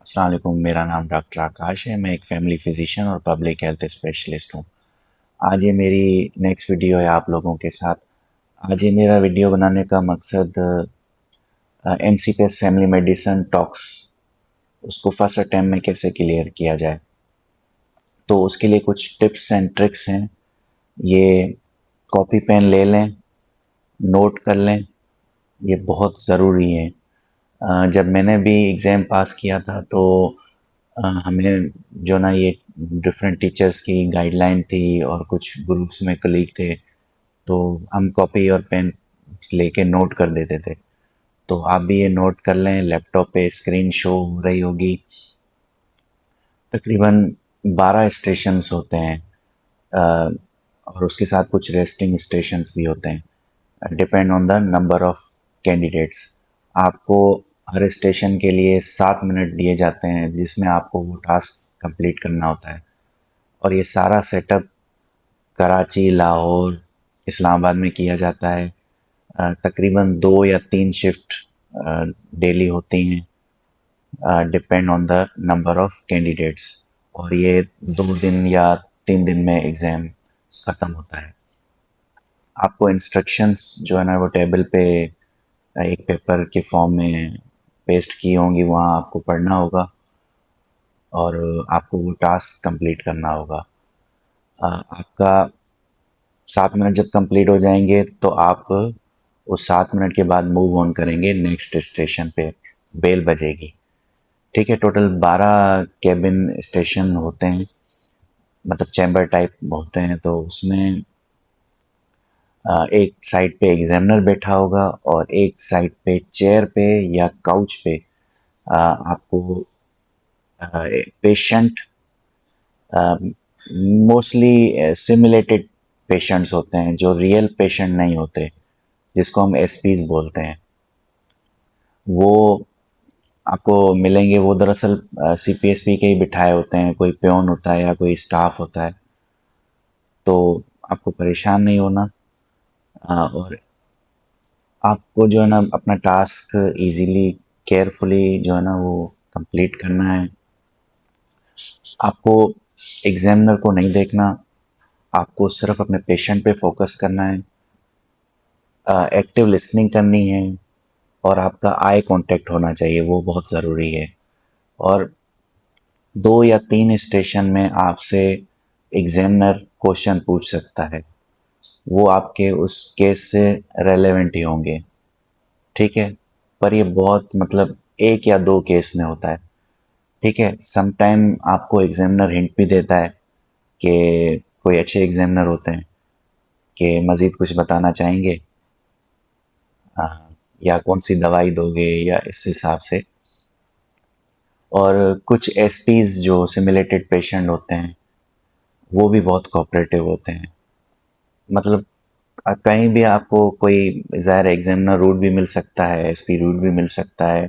अस्सलाम वालेकुम। मेरा नाम डॉक्टर आकाश है। मैं एक फैमिली फिजिशियन और पब्लिक हेल्थ स्पेशलिस्ट हूँ। आज ये मेरी नेक्स्ट वीडियो है आप लोगों के साथ। आज ये मेरा वीडियो बनाने का मकसद MCPS फैमिली मेडिसिन टॉक्स उसको फर्स्ट अटेम्प्ट में कैसे क्लियर किया जाए, तो उसके लिए कुछ टिप्स एंड ट्रिक्स हैं। ये कॉपी पेन ले लें, नोट कर लें, ये बहुत ज़रूरी है। जब मैंने भी एग्ज़ाम पास किया था तो हमें जो ना ये डिफरेंट टीचर्स की गाइडलाइन थी और कुछ ग्रुप्स में कलीग थे, तो हम कॉपी और पेन लेके नोट कर देते थे। तो आप भी ये नोट कर लें। लैपटॉप पे स्क्रीन शो हो रही होगी। तकरीबन 12 स्टेशंस होते हैं, और उसके साथ कुछ रेस्टिंग स्टेशंस भी होते हैं, depend on the number of candidates. आपको हर स्टेशन के लिए 7 मिनट दिए जाते हैं, जिसमें आपको वो टास्क कंप्लीट करना होता है। और ये सारा सेटअप कराची, लाहौर, इस्लामाबाद में किया जाता है। तकरीबन 2 या 3 शिफ्ट डेली होती हैं, depend on the number of candidates. और ये 2 दिन या 3 दिन में एग्ज़ाम ख़त्म होता है। आपको इंस्ट्रक्शंस जो है ना वो टेबल पे एक पेपर के फॉर्म में पेस्ट की होंगी, वहाँ आपको पढ़ना होगा और आपको वो टास्क कंप्लीट करना होगा। आपका 7 मिनट जब कंप्लीट हो जाएंगे तो आप उस 7 मिनट के बाद मूव ऑन करेंगे नेक्स्ट स्टेशन पे। बेल बजेगी। ठीक है। टोटल 12 कैबिन स्टेशन होते हैं, मतलब चैम्बर टाइप होते हैं। तो उसमें एक साइड पे एग्जामिनर बैठा होगा और एक साइड पे चेयर पे या काउच पे आपको पेशेंट, मोस्टली सिमुलेटेड पेशेंट्स होते हैं जो रियल पेशेंट नहीं होते, जिसको हम एसपीज बोलते हैं, वो आपको मिलेंगे। वो दरअसल सीपीएसपी के ही बिठाए होते हैं, कोई प्योन होता है या कोई स्टाफ होता है। तो आपको परेशान नहीं होना, और आपको जो है ना अपना टास्क इजीली, केयरफुली जो है ना वो कंप्लीट करना है। आपको एग्जामिनर को नहीं देखना, आपको सिर्फ अपने पेशेंट पे फोकस करना है। एक्टिव लिसनिंग करनी है और आपका आई कांटेक्ट होना चाहिए, वो बहुत ज़रूरी है। और 2 या 3 स्टेशन में आपसे एग्जामिनर क्वेश्चन पूछ सकता है, वो आपके उस केस से रेलेवेंट ही होंगे। ठीक है। पर ये बहुत, मतलब 1 या 2 केस में होता है। ठीक है। समटाइम आपको एग्जामिनर हिंट भी देता है कि कोई अच्छे एग्जामिनर होते हैं कि मज़ीद कुछ बताना चाहेंगे, या कौन सी दवाई दोगे, या इस हिसाब से। और कुछ एसपीज जो सिमुलेटेड पेशेंट होते हैं वो भी बहुत कोऑपरेटिव होते हैं। मतलब कहीं भी आपको कोई ज़ाहिर एग्जामिनर रूट भी मिल सकता है, एसपी रूट भी मिल सकता है,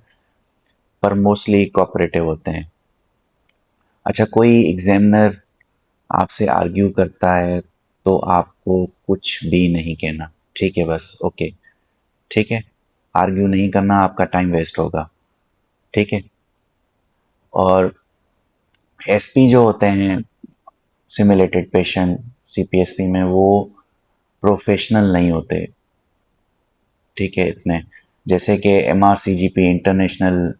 पर मोस्टली कोऑपरेटिव होते हैं। अच्छा, कोई एग्जामिनर आपसे आर्ग्यू करता है तो आपको कुछ भी नहीं कहना। ठीक है, बस ओके। ठीक है। आर्ग्यू नहीं करना, आपका टाइम वेस्ट होगा। ठीक है। और एसपी जो होते हैं, सिमुलेटेड पेशेंट सीपीएसपी में, वो प्रोफेशनल नहीं होते। ठीक है। इतने जैसे कि एमआरसीजीपी इंटरनेशनल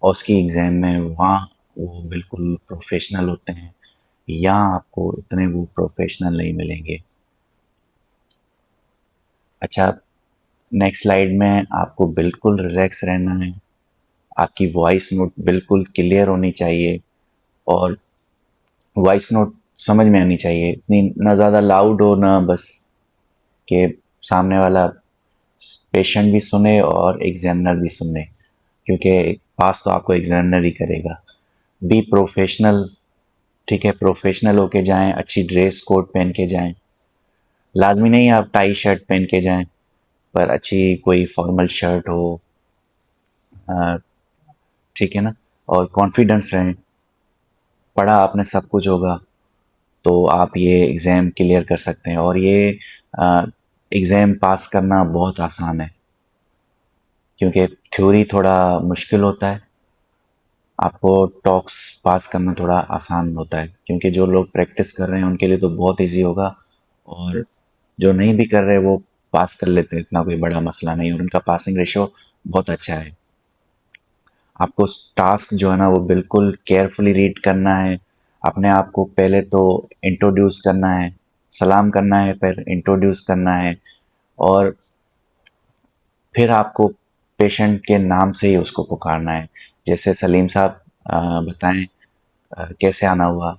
उसकी एग्ज़ाम में, वहाँ वो बिल्कुल प्रोफेशनल होते हैं। यहाँ आपको इतने वो प्रोफेशनल नहीं मिलेंगे। अच्छा, नेक्स्ट स्लाइड में आपको बिल्कुल रिलैक्स रहना है। आपकी वॉइस नोट बिल्कुल क्लियर होनी चाहिए और वॉइस नोट समझ में आनी चाहिए। इतनी ना ज़्यादा लाउड हो, ना बस कि सामने वाला पेशेंट भी सुने और एग्जामिनर भी सुने, क्योंकि पास तो आपको एग्जामिनर ही करेगा। Be professional. ठीक है। प्रोफेशनल होके जाएं, अच्छी ड्रेस कोड पहन के जाएं। लाजमी नहीं आप टाई शर्ट पहन के जाएं, पर अच्छी कोई फॉर्मल शर्ट हो। ठीक है ना। और कॉन्फिडेंस रहें। पढ़ा आपने सब कुछ होगा तो आप ये एग्ज़ाम क्लियर कर सकते हैं। और ये एग्ज़ाम पास करना बहुत आसान है, क्योंकि थ्योरी थोड़ा मुश्किल होता है आपको टॉक्स पास करना थोड़ा आसान होता है, क्योंकि जो लोग प्रैक्टिस कर रहे हैं उनके लिए तो बहुत ईजी होगा, और जो नहीं भी कर रहे वो पास कर लेते हैं, इतना कोई बड़ा मसला नहीं, और उनका पासिंग रेशियो बहुत अच्छा है। आपको टास्क जो है ना वो बिल्कुल केयरफुली रीड करना है। अपने आप को पहले तो इंट्रोड्यूस करना है, सलाम करना है, फिर इंट्रोड्यूस करना है, और फिर आपको पेशेंट के नाम से ही उसको पुकारना है। जैसे सलीम साहब बताएं कैसे आना हुआ,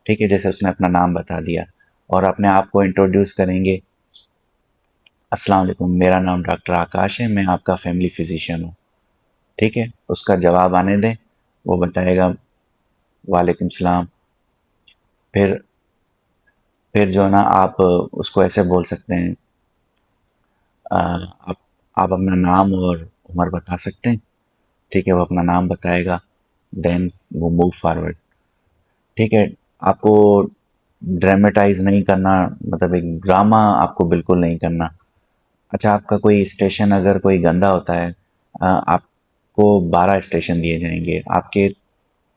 ठीक है, जैसे उसने अपना नाम बता दिया, और अपने आप को इंट्रोड्यूस करेंगे, अस्सलाम वालेकुम, मेरा नाम डॉक्टर आकाश है, मैं आपका फैमिली फिजिशियन हूँ, ठीक है। उसका जवाब आने दें, वो बताएगा वालेकुम सलाम। फिर फिर जो है ना आप उसको ऐसे बोल सकते हैं, आप अपना नाम और उम्र बता सकते हैं, ठीक है, वो अपना नाम बताएगा, देन वो मूव फॉरवर्ड, ठीक है। आपको ड्रामेटाइज नहीं करना, मतलब एक ड्रामा आपको बिल्कुल नहीं करना। अच्छा, आपका कोई स्टेशन अगर कोई गंदा होता है, आपको 12 स्टेशन दिए जाएंगे, आपके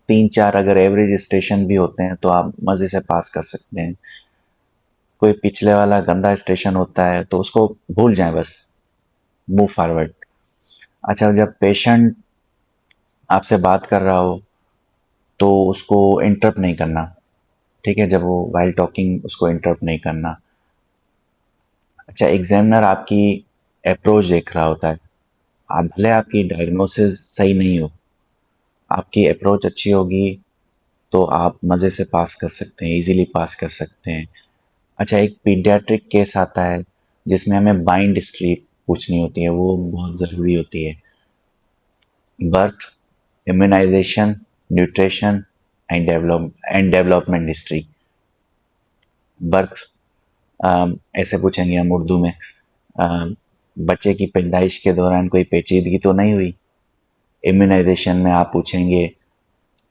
3-4 अगर एवरेज स्टेशन भी होते हैं तो आप मज़े से पास कर सकते हैं। कोई पिछले वाला गंदा स्टेशन होता है तो उसको भूल जाएं, बस मूव फॉरवर्ड। अच्छा, जब पेशेंट आपसे बात कर रहा हो तो उसको इंटरप्ट नहीं करना, ठीक है, जब वो वाइल टॉकिंग उसको इंटरप्ट नहीं करना। अच्छा, एग्जामिनर आपकी अप्रोच देख रहा होता है, आप भले आपकी डायग्नोसिस सही नहीं हो, आपकी अप्रोच अच्छी होगी तो आप मज़े से पास कर सकते हैं, इजीली पास कर सकते हैं। अच्छा, एक पीडियाट्रिक केस आता है जिसमें हमें बाइंड हिस्ट्री पूछनी होती है, वो बहुत ज़रूरी होती है। Birth, immunization, nutrition and development history. Birth ऐसे पूछेंगे हम उर्दू में, अम, बच्चे की पैदाइश के दौरान कोई पेचीदगी तो नहीं हुई। इम्यूनाइजेशन में आप पूछेंगे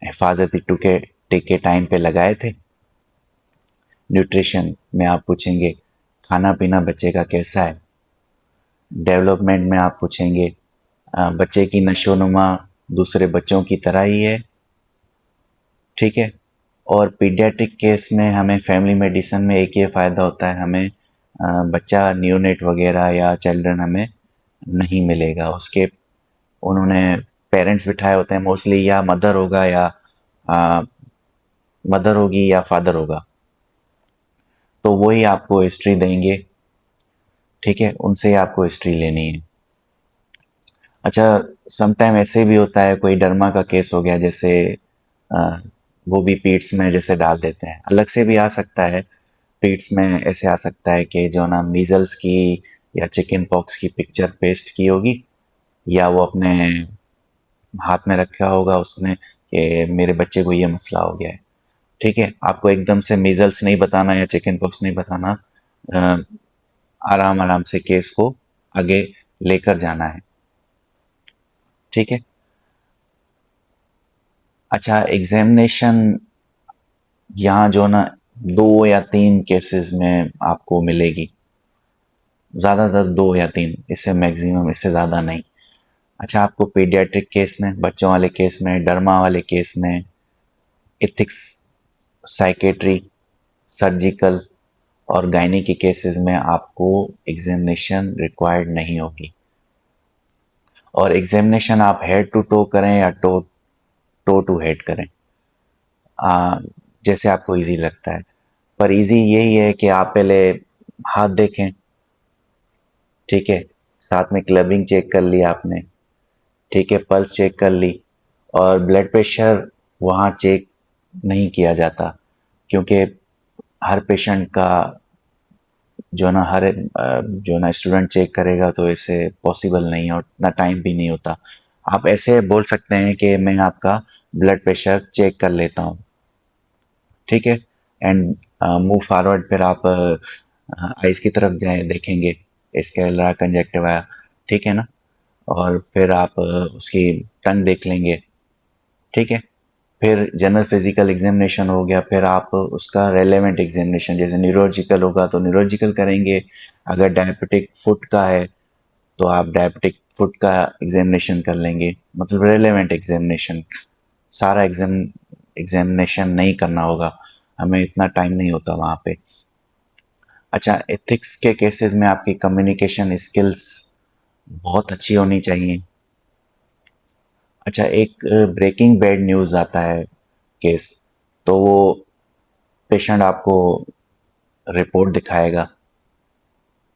हिफाजती टीके टाइम पे लगाए थे। न्यूट्रिशन में आप पूछेंगे खाना पीना बच्चे का कैसा है। डेवलपमेंट में आप पूछेंगे बच्चे की नशोनुमा दूसरे बच्चों की तरह ही है, ठीक है। और पीडियाट्रिक केस में हमें फैमिली मेडिसिन में एक ये फ़ायदा होता है, हमें बच्चा न्यूनेट वगैरह या चिल्ड्रन हमें नहीं मिलेगा, उसके उन्होंने पेरेंट्स बिठाए होते हैं मोस्टली, या मदर होगा या मदर होगी या फादर होगा, तो वही आपको हिस्ट्री देंगे, ठीक है, उनसे ही आपको हिस्ट्री लेनी है। अच्छा, समटाइम ऐसे भी होता है, कोई डरमा का केस हो गया जैसे, अ, वो भी पीट्स में जैसे डाल देते हैं, अलग से भी आ सकता है। पीट्स में ऐसे आ सकता है कि जो ना मीजल्स की या चिकन पॉक्स की पिक्चर पेस्ट की होगी, या वो अपने हाथ में रखा होगा उसने कि मेरे बच्चे को ये मसला हो गया है, ठीक है। आपको एकदम से मीजल्स नहीं बताना या चिकन पॉक्स नहीं बताना, आराम आराम से केस को आगे लेकर जाना है, ठीक है। अच्छा, एग्जामिनेशन यहाँ जो ना 2 या 3 केसेस में आपको मिलेगी, ज़्यादातर 2 या 3, इससे मैक्सिमम, इससे ज़्यादा नहीं। अच्छा, आपको पीडियाट्रिक केस में, बच्चों वाले केस में, डर्मा वाले केस में, एथिक्स, साइकेट्री, सर्जिकल और गायनी के केसेस में आपको एग्जामिनेशन रिक्वायर्ड नहीं होगी। और एग्जामिनेशन आप हेड टू टो करें या टो टू हेड करें, जैसे आपको इजी लगता है, पर इजी यही है कि आप पहले हाथ देखें, ठीक है, साथ में क्लबिंग चेक कर लिया आपने, ठीक है, पल्स चेक कर ली, और ब्लड प्रेशर वहाँ चेक नहीं किया जाता, क्योंकि हर पेशेंट का जो ना हर जो ना स्टूडेंट चेक करेगा तो ऐसे पॉसिबल नहीं है, और इतना टाइम भी नहीं होता। आप ऐसे बोल सकते हैं कि मैं आपका ब्लड प्रेशर चेक कर लेता हूँ, ठीक है, एंड मूव फॉरवर्ड। फिर आप आइज़ की तरफ जाए देखेंगे, स्क्लेरा कंजक्टिवा, ठीक है ना, और फिर आप उसकी टंग देख लेंगे, ठीक है। फिर जनरल फिजिकल एग्जामिनेशन हो गया, फिर आप उसका रेलेवेंट एग्जामिनेशन, जैसे न्यूरोलॉजिकल होगा तो न्यूरोलॉजिकल करेंगे, अगर डायबिटिक फुट का है तो आप डायबिटिक फुट का एग्जामिनेशन कर लेंगे, मतलब रेलेवेंट एग्जामिनेशन। सारा एग्जामिनेशन नहीं करना होगा, हमें इतना टाइम नहीं होता वहाँ पे। अच्छा, एथिक्स के केसेस में आपकी कम्युनिकेशन स्किल्स बहुत अच्छी होनी चाहिए। अच्छा, एक ब्रेकिंग बैड न्यूज़ आता है केस, तो वो पेशेंट आपको रिपोर्ट दिखाएगा,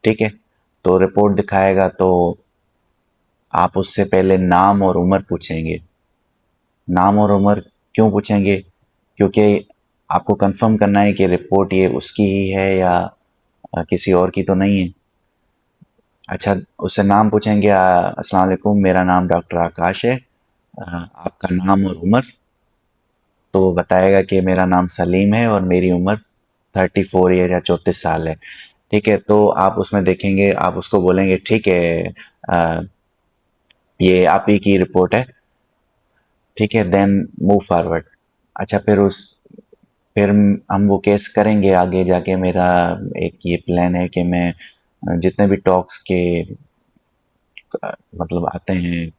ठीक है? तो रिपोर्ट दिखाएगा तो आप उससे पहले नाम और उम्र पूछेंगे। नाम और उम्र क्यों पूछेंगे? क्योंकि आपको कंफर्म करना है कि रिपोर्ट ये उसकी ही है या किसी और की तो नहीं है। अच्छा, उससे नाम पूछेंगे, अस्सलाम वालेकुम, मेरा नाम डॉक्टर आकाश है, आपका नाम और उम्र? तो वो बताएगा कि मेरा नाम सलीम है और मेरी उम्र 34 ईयर या 34 साल है, ठीक है? तो आप उसमें देखेंगे, आप उसको बोलेंगे ठीक है, अ, ये आप ही की रिपोर्ट है, ठीक है? Then move forward. अच्छा, फिर हम वो केस करेंगे आगे जाके। मेरा एक ये प्लान है कि मैं जितने भी टॉक्स के मतलब आते हैं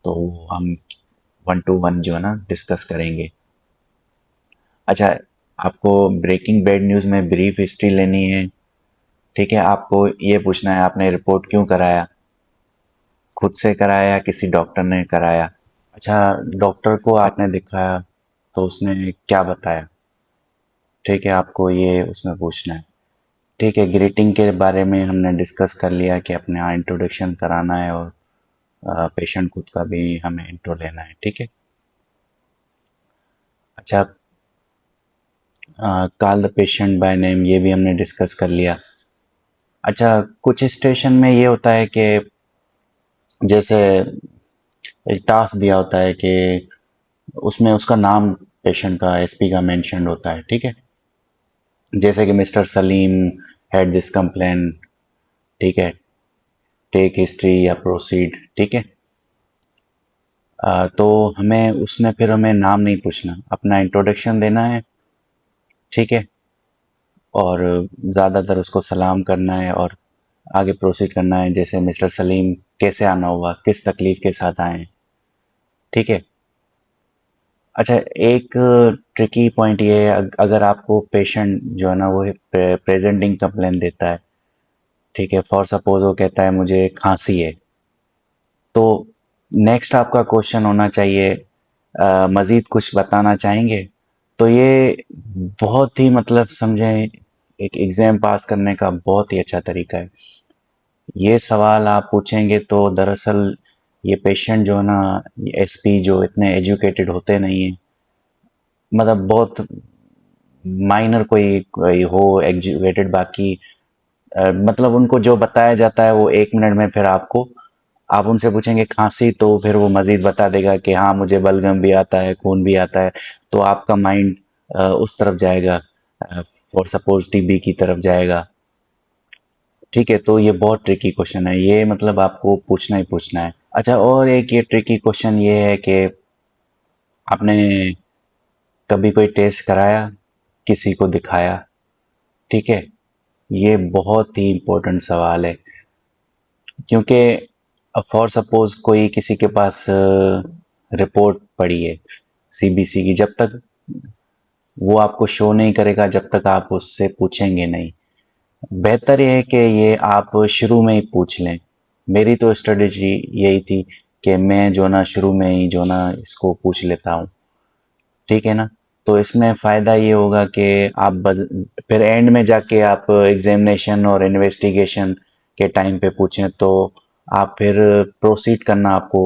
तो हम 1 to 1 जो है ना डिस्कस करेंगे। अच्छा, आपको ब्रेकिंग बैड न्यूज़ में ब्रीफ हिस्ट्री लेनी है, ठीक है? आपको ये पूछना है आपने रिपोर्ट क्यों कराया, खुद से कराया या किसी डॉक्टर ने कराया? अच्छा, डॉक्टर को आपने दिखाया तो उसने क्या बताया, ठीक है? आपको ये उसमें पूछना है, ठीक है? ग्रीटिंग के बारे में हमने डिस्कस कर लिया कि अपने यहाँ इंट्रोडक्शन कराना है और पेशेंट खुद का भी हमें इंट्रो लेना है, ठीक है? अच्छा, call the patient by name ये भी हमने डिस्कस कर लिया। अच्छा, कुछ स्टेशन में ये होता है कि जैसे एक टास्क दिया होता है कि उसमें उसका नाम पेशेंट का एसपी का मेंशन होता है, ठीक है? जैसे कि mister Salim had this complain, ठीक है? टेक हिस्ट्री या प्रोसीड, ठीक है? तो हमें उसमें फिर हमें नाम नहीं पूछना, अपना इंट्रोडक्शन देना है, ठीक है? और ज़्यादातर उसको सलाम करना है और आगे प्रोसीड करना है, जैसे मिस्टर सलीम कैसे आना हुआ, किस तकलीफ़ के साथ आए हैं, ठीक है? अच्छा, एक ट्रिकी पॉइंट ये है, अगर आपको पेशेंट जो है ना वो प्रेजेंटिंग कंप्लेन देता है, ठीक है? फॉर सपोज वो कहता है मुझे खांसी है, तो नेक्स्ट आपका क्वेश्चन होना चाहिए मज़ीद कुछ बताना चाहेंगे? तो ये बहुत ही मतलब समझें एक एग्ज़ाम पास करने का बहुत ही अच्छा तरीका है। ये सवाल आप पूछेंगे तो दरअसल ये पेशेंट जो है ना, एसपी जो इतने एजुकेटेड होते नहीं हैं, मतलब बहुत माइनर कोई हो एजुकेटेड, बाकी मतलब उनको जो बताया जाता है वो 1 मिनट में, फिर आपको आप उनसे पूछेंगे खांसी तो फिर वो मज़ीद बता देगा कि हाँ मुझे बलगम भी आता है, खून भी आता है, तो आपका माइंड उस तरफ जाएगा, फॉर सपोज टीबी की तरफ जाएगा, ठीक है? तो ये बहुत ट्रिकी क्वेश्चन है, ये मतलब आपको पूछना ही पूछना है। अच्छा, और एक ये ट्रिकी क्वेश्चन ये है कि आपने कभी कोई टेस्ट कराया, किसी को दिखाया, ठीक है? ये बहुत ही इम्पोर्टेंट सवाल है, क्योंकि फॉर सपोज कोई किसी के पास रिपोर्ट पड़ी है सीबीसी की, जब तक वो आपको शो नहीं करेगा जब तक आप उससे पूछेंगे नहीं। बेहतर ये है कि ये आप शुरू में ही पूछ लें। मेरी तो स्ट्रेटजी यही थी कि मैं जो ना शुरू में ही जो ना इसको पूछ लेता हूँ, ठीक है ना? तो इसमें फ़ायदा ये होगा कि आप फिर एंड में जाके आप एग्जामिनेशन और इन्वेस्टिगेशन के टाइम पे पूछें तो आप फिर प्रोसीड करना आपको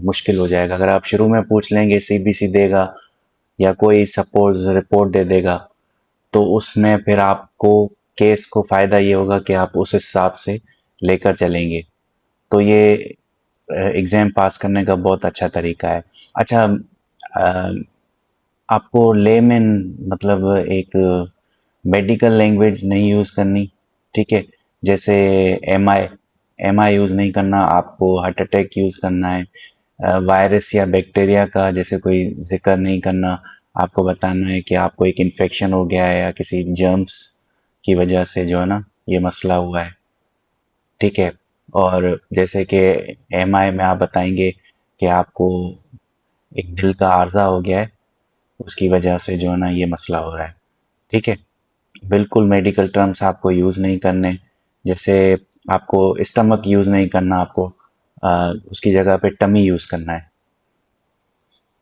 मुश्किल हो जाएगा। अगर आप शुरू में पूछ लेंगे, सीबीसी देगा या कोई सपोज रिपोर्ट दे देगा, तो उसमें फिर आपको केस को फ़ायदा ये होगा कि आप उस हिसाब से लेकर चलेंगे। तो ये एग्ज़ाम पास करने का बहुत अच्छा तरीका है। अच्छा, अ, आपको लेमन मतलब एक मेडिकल लैंग्वेज नहीं यूज़ करनी, ठीक है? जैसे एमआई एमआई यूज़ नहीं करना, आपको हार्ट अटैक यूज़ करना है। वायरस या बैक्टीरिया का जैसे कोई ज़िक्र नहीं करना, आपको बताना है कि आपको एक इन्फेक्शन हो गया है या किसी जर्म्स की वजह से जो है ना ये मसला हुआ है, ठीक है? और जैसे कि एमआई में आप बताएंगे कि आपको एक दिल का आर्जा हो गया है, उसकी वजह से जो है ना ये मसला हो रहा है। ठीक है, बिल्कुल मेडिकल टर्म्स आपको यूज़ नहीं करने। जैसे आपको स्टमक यूज़ नहीं करना, आपको उसकी जगह पे टमी यूज़ करना है।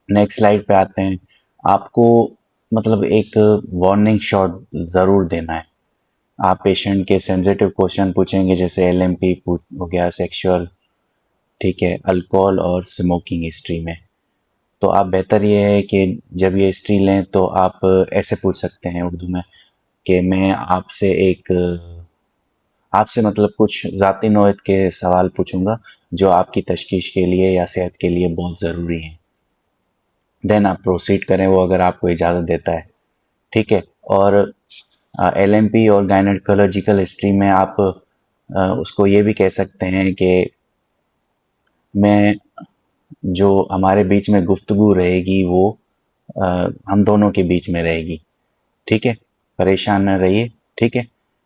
नेक्स्ट स्लाइड पे आते हैं। आपको मतलब एक वार्निंग शॉट ज़रूर देना है। आप पेशेंट के सेंसिटिव क्वेश्चन पूछेंगे, जैसे एलएमपी हो गया, सेक्सुअल, ठीक है, अल्कोहल और स्मोकिंग हिस्ट्री में। तो आप बेहतर ये है कि जब ये हिस्ट्री लें तो आप ऐसे पूछ सकते हैं उर्दू में कि मैं आपसे मतलब कुछ ज़ाती नौयत के सवाल पूछूंगा जो आपकी तशखीश के लिए या सेहत के लिए बहुत ज़रूरी हैं। देन आप प्रोसीड करें, वो अगर आपको इजाज़त देता है। ठीक है। और एलएमपी और गायनेकोलॉजिकल हिस्ट्री में आप उसको ये भी कह सकते हैं कि मैं जो हमारे बीच में गुफ्तगू रहेगी वो हम दोनों के बीच में रहेगी। ठीक है, परेशान न रहिए। ठीक है,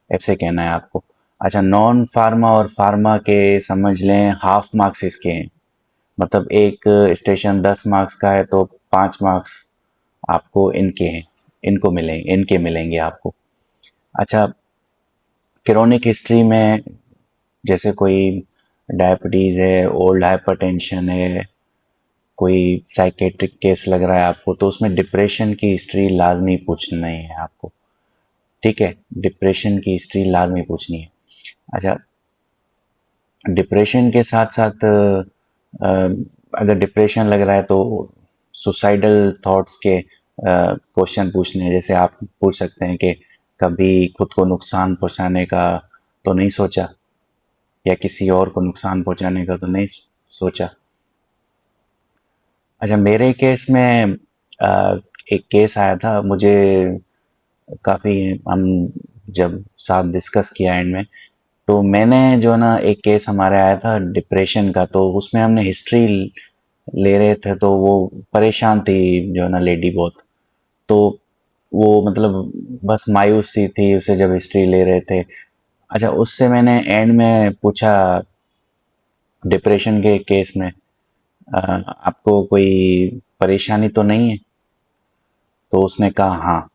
ऐसे कहना है आपको। अच्छा, नॉन फार्मा और फार्मा के समझ लें हाफ मार्क्स इसके हैं। मतलब एक स्टेशन 10 मार्क्स का है तो 5 मार्क्स आपको इनके हैं, इनके मिलेंगे आपको। अच्छा, क्रोनिक हिस्ट्री में जैसे कोई डायबिटीज़ है, ओल्ड हाइपरटेंशन है, कोई साइकेट्रिक केस लग रहा है आपको, तो उसमें डिप्रेशन की हिस्ट्री लाजमी पूछनी है आपको। ठीक है, डिप्रेशन की हिस्ट्री लाजमी पूछनी है। अच्छा, डिप्रेशन के साथ साथ अगर डिप्रेशन लग रहा है तो सुसाइडल थॉट्स के क्वेश्चन पूछने हैं। जैसे आप पूछ सकते हैं कि कभी खुद को नुकसान पहुंचाने का तो नहीं सोचा, या किसी और को नुकसान पहुंचाने का तो नहीं सोचा। अच्छा, मेरे केस में एक केस आया था मुझे, काफ़ी हम जब साथ डिस्कस किया एंड में, तो मैंने जो ना एक केस हमारे आया था डिप्रेशन का, तो उसमें हमने हिस्ट्री ले रहे थे, तो वो परेशान थी जो ना लेडी बहुत। तो वो मतलब बस मायूस सी थी उसे जब हिस्ट्री ले रहे थे। अच्छा, उससे मैंने एंड में पूछा डिप्रेशन के केस में, आपको कोई परेशानी तो नहीं है? तो उसने कहा हाँ।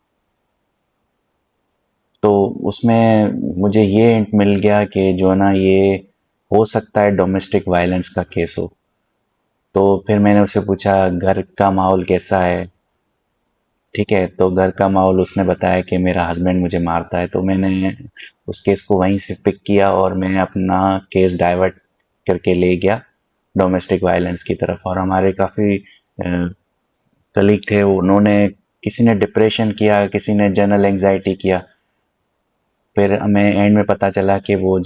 तो उसमें मुझे ये हिंट मिल गया कि जो ना ये हो सकता है डोमेस्टिक वायलेंस का केस हो। तो फिर मैंने उससे पूछा घर का माहौल कैसा है। ठीक है, तो घर का माहौल उसने बताया कि मेरा हस्बैंड मुझे मारता है। तो मैंने उस केस को वहीं से पिक किया और मैं अपना केस डाइवर्ट करके ले गया डोमेस्टिक वायलेंस की तरफ। और हमारे काफ़ी कलीग थे, उन्होंने किसी ने डिप्रेशन किया, किसी ने जनरल एंजाइटी किया। फिर हमें एंड में पता चला कि वो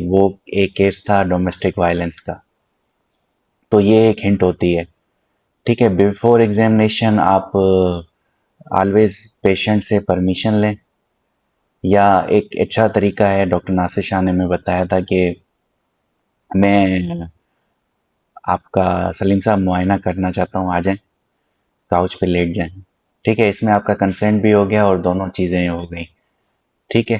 वो एक केस था डोमेस्टिक वायलेंस का। तो ये एक हिंट होती है। ठीक है, बिफोर एग्जामिनेशन आप ऑलवेज पेशेंट से परमिशन लें, या एक अच्छा तरीका है डॉक्टर नासिर शाह ने हमें बताया था कि मैं आपका सलीम साहब मुआयना करना चाहता हूँ, आ जाएं, काउच पे लेट जाएं। ठीक है, इसमें आपका कंसेंट भी हो गया और दोनों चीज़ें हो गई। ठीक है।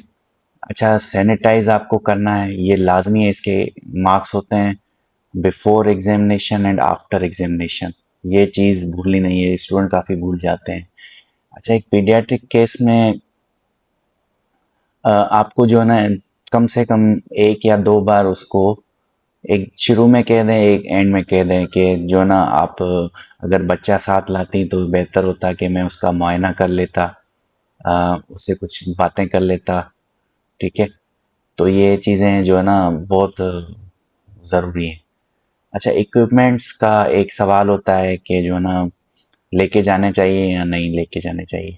अच्छा, सैनिटाइज आपको करना है, ये लाजमी है। इसके मार्क्स होते हैं before examination and after examination. ये चीज़ भूलनी नहीं है, स्टूडेंट काफ़ी भूल जाते हैं। अच्छा, एक पीडियाट्रिक केस में आपको जो है ना कम से कम एक या दो बार उसको एक शुरू में कह दें, एक एंड में कह दें कि जो ना आप अगर बच्चा साथ लाती तो बेहतर होता कि मैं उसका मुआयना कर लेता, उससे कुछ बातें कर लेता। ठीक है, तो ये चीज़ें जो है ना बहुत ज़रूरी हैं। अच्छा, इक्विपमेंट्स का एक सवाल होता है कि जो है ना लेके जाने चाहिए या नहीं लेके जाने चाहिए।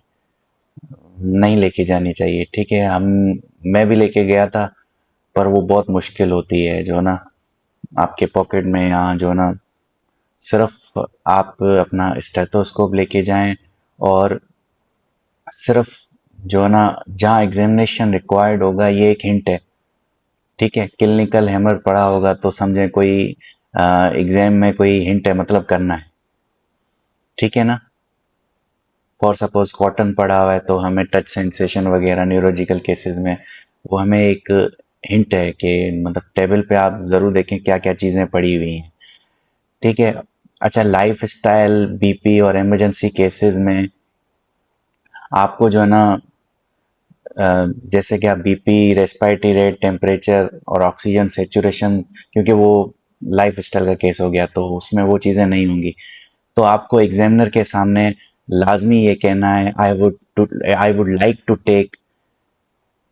नहीं लेके जानी चाहिए। ठीक है, मैं भी लेके गया था, पर वो बहुत मुश्किल होती है जो ना आपके पॉकेट में, यहाँ जो ना सिर्फ आप अपना स्टेथोस्कोप लेके जाएं, और सिर्फ जो ना जहाँ एग्जामिनेशन रिक्वायर्ड होगा, ये एक हिंट है। ठीक है, क्लिनिकल हैमर पड़ा होगा तो समझें कोई एग्जाम में कोई हिंट है, मतलब करना है। ठीक है ना, फॉर सपोज कॉटन पड़ा हुआ है तो हमें टच सेंसेशन वगैरह न्यूरोलॉजिकल केसेस में वो हमें एक हिंट है कि मतलब टेबल पे आप ज़रूर देखें क्या क्या चीज़ें पड़ी हुई हैं, ठीक है। अच्छा, लाइफ स्टाइल, बीपी और इमरजेंसी केसेस में आपको जो है ना जैसे कि आप बीपी, रेस्पिरेटरी रेट, टेम्परेचर और ऑक्सीजन सेचुरेशन, क्योंकि वो लाइफ स्टाइल का केस हो गया तो उसमें वो चीज़ें नहीं होंगी। तो आपको एग्जामिनर के सामने लाजमी ये कहना है, I would like to take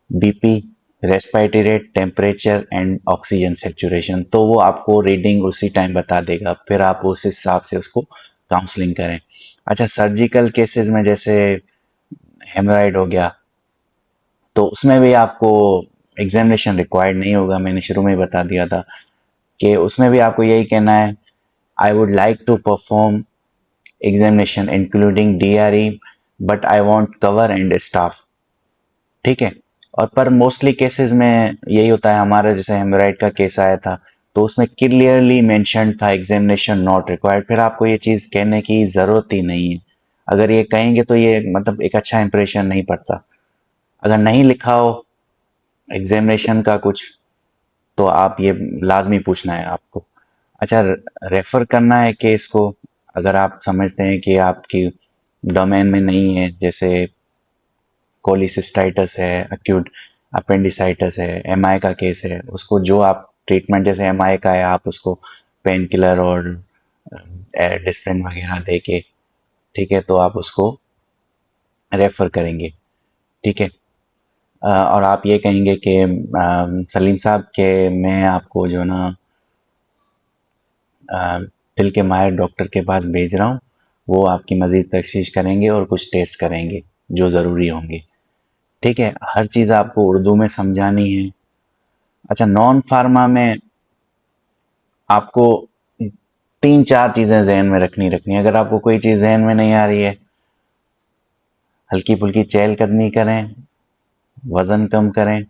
BP, respiratory rate, temperature and oxygen saturation. तो वो आपको रीडिंग उसी टाइम बता देगा, फिर आप उस हिसाब से उसको काउंसलिंग करें। अच्छा, सर्जिकल केसेस में जैसे हेमराइड हो गया तो उसमें भी आपको एग्जामिनेशन रिक्वायर्ड नहीं होगा, मैंने शुरू में ही बता दिया था कि उसमें भी आपको यही कहना है, I would like to perform examination including DRE but I want cover and staff, ठीक है। और पर मोस्टली केसेस में यही होता है, हमारा जैसे हेमराइड का केस आया था तो उसमें क्लियरली मेंशन था एग्जामिनेशन नॉट रिक्वायर्ड, फिर आपको ये चीज़ कहने की ज़रूरत ही नहीं है। अगर ये कहेंगे तो ये मतलब एक अच्छा इंप्रेशन नहीं पड़ता। अगर नहीं लिखा हो एग्जामिनेशन का कुछ तो आप ये लाजमी पूछना है आपको। अच्छा, रेफ़र करना है केस को अगर आप समझते हैं कि आपकी डोमेन में नहीं है, जैसे कोलिसिस्टाइटिस है, एक्यूट अपेंडिसाइटिस है, एमआई का केस है, उसको जो आप ट्रीटमेंट जैसे एमआई का है आप उसको पेन किलर और डिस्प्रिन वगैरह दे के, ठीक है, तो आप उसको रेफ़र करेंगे, ठीक है। और आप ये कहेंगे कि सलीम साहब के मैं आपको जो ना दिल के माहिर डॉक्टर के पास भेज रहा हूँ, वो आपकी मज़ीद तफ्तीश करेंगे और कुछ टेस्ट करेंगे जो ज़रूरी होंगे, ठीक है। हर चीज़ आपको उर्दू में समझानी है। अच्छा, नॉन फार्मा में आपको 3-4 चीज़ें जहन में रखनी है। अगर आपको कोई चीज़ जहन में नहीं आ रही है, हल्की फुल्की चहलकदमी करें, वज़न कम करें,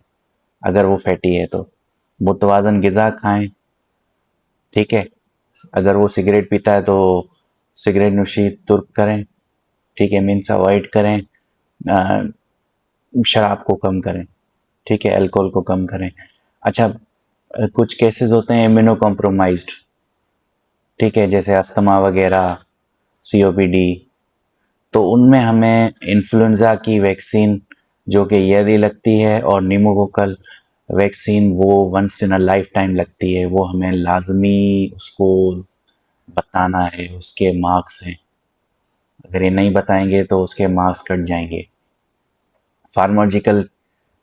अगर वो फैटी है तो मुतवाज़न ग़िज़ा खाएं, ठीक है। अगर वो सिगरेट पीता है तो सिगरेट नोशी तुर्क करें, ठीक है, मीन्स अवॉइड करें। शराब को कम करें, ठीक है, अल्कोहल को कम करें। अच्छा, कुछ केसेस होते हैं इम्यूनो कॉम्प्रोमाइज्ड, ठीक है, जैसे अस्थमा वगैरह, COPD, तो उनमें हमें इन्फ्लुएंज़ा की वैक्सीन जो कि ईयरली लगती है और निमोकोकल वैक्सीन वो once in a lifetime लगती है, वो हमें लाजमी उसको बताना है, उसके मार्क्स हैं। अगर ये नहीं बताएंगे तो उसके मार्क्स कट जाएंगे। फार्माजिकल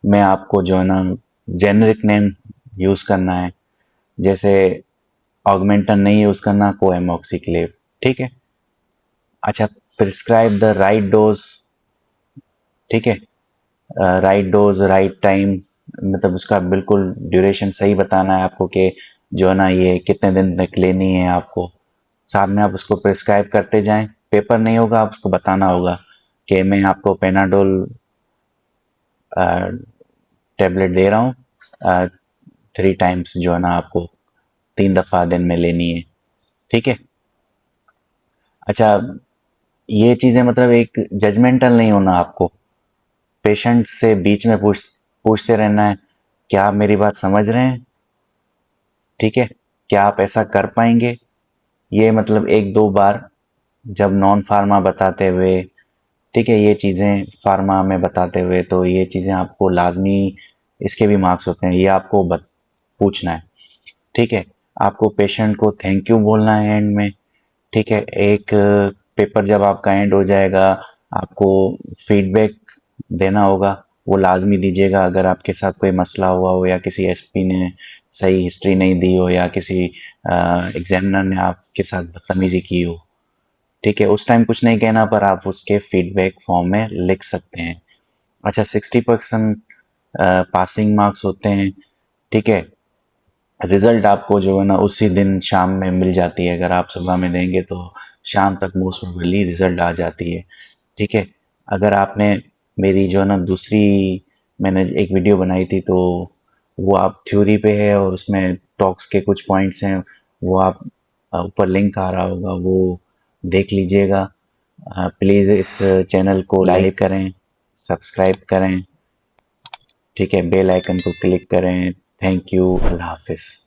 में आपको जो है ना जेनरिक नेम यूज़ करना है, जैसे ऑगमेंटन नहीं यूज़ करना, कोएमॉक्सिक्लेव, ठीक है। अच्छा, प्रिस्क्राइब द राइट डोज, ठीक है, राइट डोज राइट टाइम, मतलब उसका बिल्कुल ड्यूरेशन सही बताना है आपको कि जो है ना ये कितने दिन तक लेनी है आपको। साथ में आप उसको प्रिस्क्राइब करते जाएं, पेपर नहीं होगा, आप उसको बताना होगा कि मैं आपको पेनाडोल टेबलेट दे रहा हूँ 3 टाइम्स, जो है ना आपको 3 दफ़ा दिन में लेनी है, ठीक है। अच्छा, ये चीज़ें मतलब एक जजमेंटल नहीं होना आपको, पेशेंट से बीच में पूछते रहना है, क्या आप मेरी बात समझ रहे हैं, ठीक है, क्या आप ऐसा कर पाएंगे। ये मतलब 1-2 बार जब नॉन फार्मा बताते हुए, ठीक है, ये चीज़ें फार्मा में बताते हुए, तो ये चीज़ें आपको लाजमी, इसके भी मार्क्स होते हैं, ये आपको पूछना है, ठीक है। आपको पेशेंट को थैंक यू बोलना है एंड में, ठीक है। एक पेपर जब आपका एंड हो जाएगा आपको फीडबैक देना होगा, वो लाजमी दीजिएगा। अगर आपके साथ कोई मसला हुआ हो या किसी SP ने सही हिस्ट्री नहीं दी हो या किसी एग्जामिनर ने आपके साथ बदतमीजी की हो, ठीक है, उस टाइम कुछ नहीं कहना, पर आप उसके फीडबैक फॉर्म में लिख सकते हैं। अच्छा, 60% पासिंग मार्क्स होते हैं, ठीक है। रिज़ल्ट आपको जो है ना उसी दिन शाम में मिल जाती है, अगर आप सुबह में देंगे तो शाम तक मोस्ट प्रोबेबली रिज़ल्ट आ जाती है, ठीक है। अगर आपने मेरी जो है ना दूसरी मैंने एक वीडियो बनाई थी तो वो आप थ्योरी पे है और उसमें टॉक्स के कुछ पॉइंट्स हैं, वो आप ऊपर लिंक आ रहा होगा, वो देख लीजिएगा। प्लीज़ इस चैनल को लाइक करें, सब्सक्राइब करें, ठीक है, बेल आइकन को क्लिक करें। थैंक यू, अल्लाह हाफिज़।